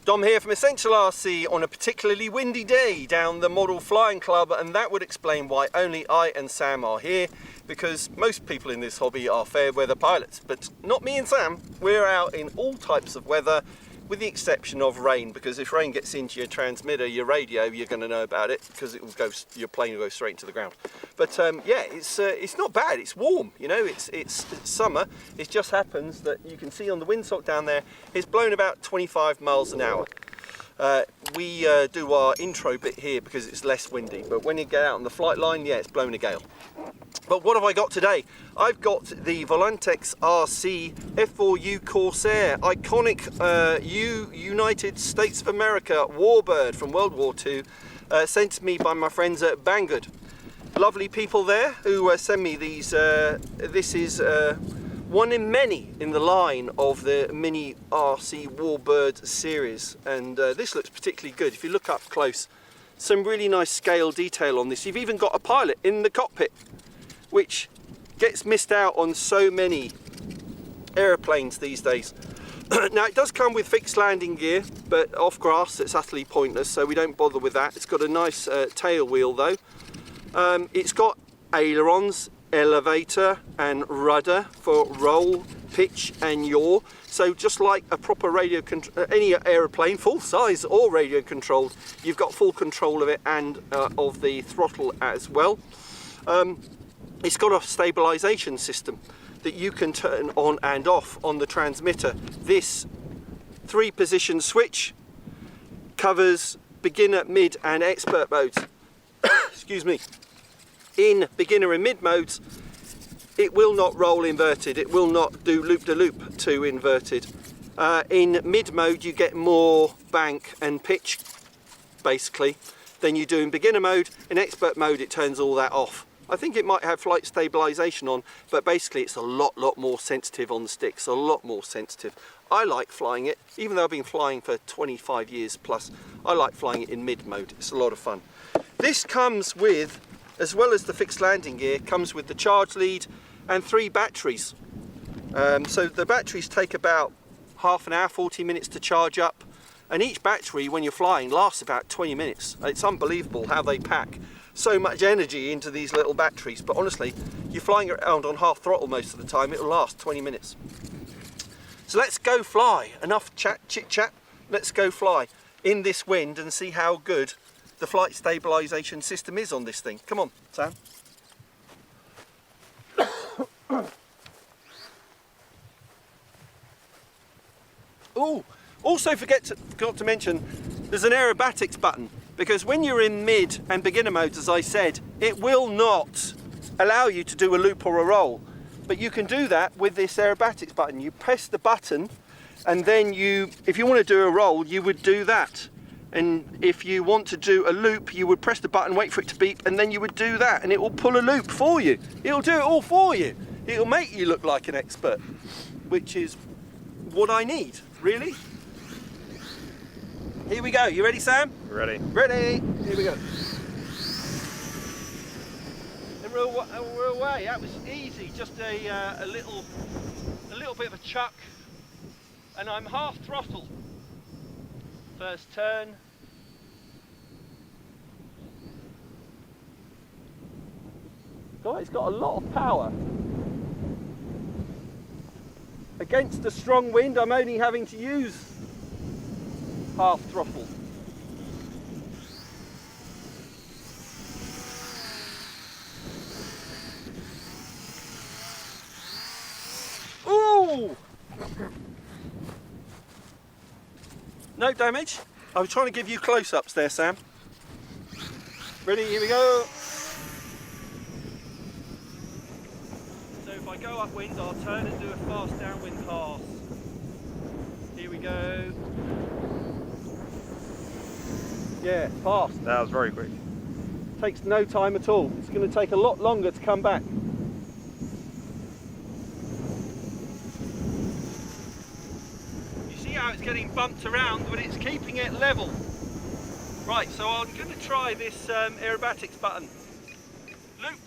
Dom here from Essential RC on a particularly windy day down the Model Flying Club, and that would explain why only I and Sam are here, because most people in this hobby are fair weather pilots, but not me and Sam. We're out in all types of weather, with the exception of rain, because if rain gets into your transmitter, your radio, you're going to know about it, because it will go, your plane will go straight into the ground. But yeah, it's not bad. It's warm, you know. It's summer. It just happens that you can see on the windsock down there, it's blown about 25 miles an hour. We do our intro bit here because it's less windy, but when you get out on the flight line, yeah, it's blowing a gale. But what have I got today? I've got the Volantex RC F4U Corsair, iconic United States of America Warbird from World War II, sent to me by my friends at Banggood. Lovely people there who send me these. This is one in many in the line of the mini RC Warbird series, and this looks particularly good. If you look up close, some really nice scale detail on this. You've even got a pilot in the cockpit, which gets missed out on so many aeroplanes these days. Now, it does come with fixed landing gear, but off grass it's utterly pointless, so we don't bother with that. It's got a nice tail wheel though. It's got ailerons, elevator and rudder for roll, pitch and yaw. So just like a proper any aeroplane, full size or radio controlled, you've got full control of it and of the throttle as well. It's got a stabilization system that you can turn on and off on the transmitter. This 3-position switch covers beginner, mid and expert modes. Excuse me. In beginner and mid modes, it will not roll inverted. It will not do loop-de-loop to inverted. In mid mode, you get more bank and pitch, basically, than you do in beginner mode. In expert mode, it turns all that off. I think it might have flight stabilization on, but basically it's a lot more sensitive on the sticks, a lot more sensitive. I like flying it, even though I've been flying for 25 years plus, I like flying it in mid mode. It's a lot of fun. This comes with, as well as the fixed landing gear, comes with the charge lead and 3 batteries. So the batteries take about half an hour, 40 minutes to charge up, and each battery when you're flying lasts about 20 minutes. It's unbelievable how they pack so much energy into these little batteries, but honestly, you're flying around on half throttle most of the time, it'll last 20 minutes. So let's go fly. Enough chit chat, let's go fly in this wind and see how good the flight stabilization system is on this thing. Come on, Sam. Oh, also forgot to mention, there's an aerobatics button, because when you're in mid and beginner modes, as I said, it will not allow you to do a loop or a roll. But you can do that with this aerobatics button. You press the button, and then if you want to do a roll, you would do that. And if you want to do a loop, you would press the button, wait for it to beep, and then you would do that, and it will pull a loop for you. It'll do it all for you. It'll make you look like an expert, which is what I need, really. Here we go. You ready, Sam? Ready. Ready. Here we go. And we're away. That was easy. Just a little bit of a chuck, and I'm half throttle. First turn. God, it's got a lot of power. Against a strong wind, I'm only having to use half throttle. Ooh! No damage. I was trying to give you close-ups there, Sam. Ready? Here we go. So if I go upwind, I'll turn and do a fast downwind pass. Here we go. Yeah, fast. That was very quick. Takes no time at all. It's going to take a lot longer to come back. You see how it's getting bumped around, but it's keeping it level. Right, so I'm going to try this aerobatics button. Loop.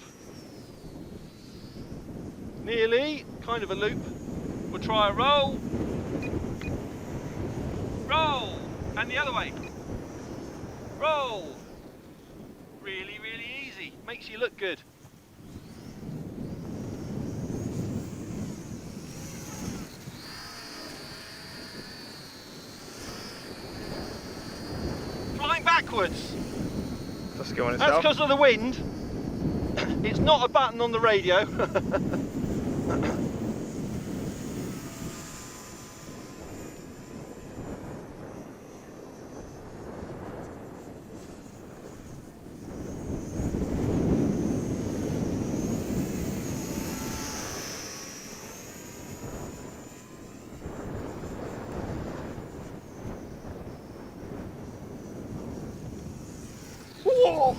Nearly, kind of a loop. We'll try a roll. Roll. And the other way. Roll. Really, really easy. Makes you look good. Flying backwards. That's skill in That's itself. because of the wind. It's not a button on the radio. Whoa.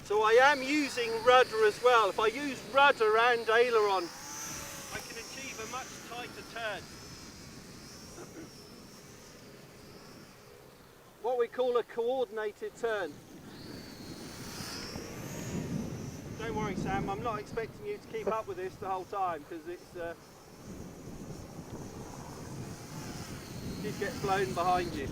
So I am using rudder as well. If I use rudder and aileron, I can achieve a much tighter turn. What we call a coordinated turn. Don't worry, Sam, I'm not expecting you to keep up with this the whole time, because it's did get blown behind you.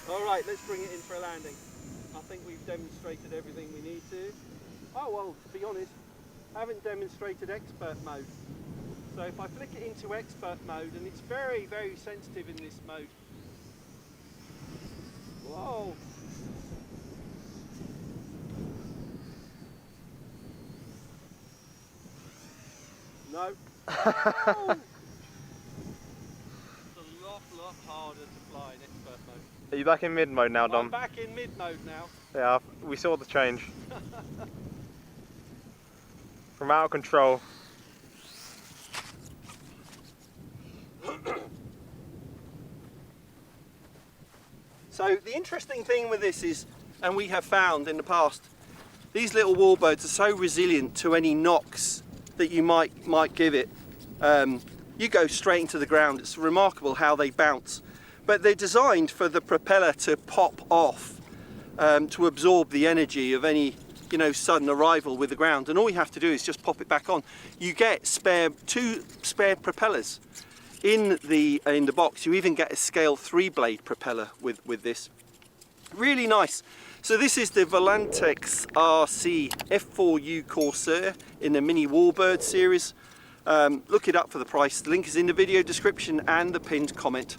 Alright, let's bring it in for a landing. I think we've demonstrated everything we need to. Oh well, to be honest, I haven't demonstrated expert mode. So if I flick it into expert mode, and it's very, very sensitive in this mode. Whoa! No. Oh. It's a lot harder to fly in expert mode. Are you back in mid mode now, Dom? I'm back in mid mode now. Yeah, we saw the change. From out of control. So the interesting thing with this is, and we have found in the past, these little warbirds are so resilient to any knocks that you might give it. You go straight into the ground. It's remarkable how they bounce. But they're designed for the propeller to pop off, to absorb the energy of any, sudden arrival with the ground. And all you have to do is just pop it back on. You get two spare propellers in the box. You even get a scale 3-blade propeller with this. Really nice. So this is the Volantex RC F4U Corsair in the Mini Warbird series. Look it up for the price. The link is in the video description and the pinned comment.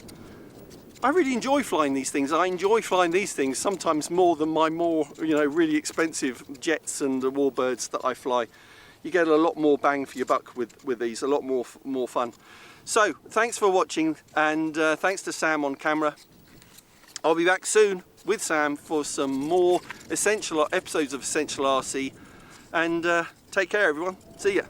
I really enjoy flying these things. I enjoy flying these things sometimes more than my really expensive jets and the Warbirds that I fly. You get a lot more bang for your buck with these, a lot more fun. So thanks for watching, and thanks to Sam on camera. I'll be back soon with Sam for some more episodes of Essential RC, and take care everyone. See ya.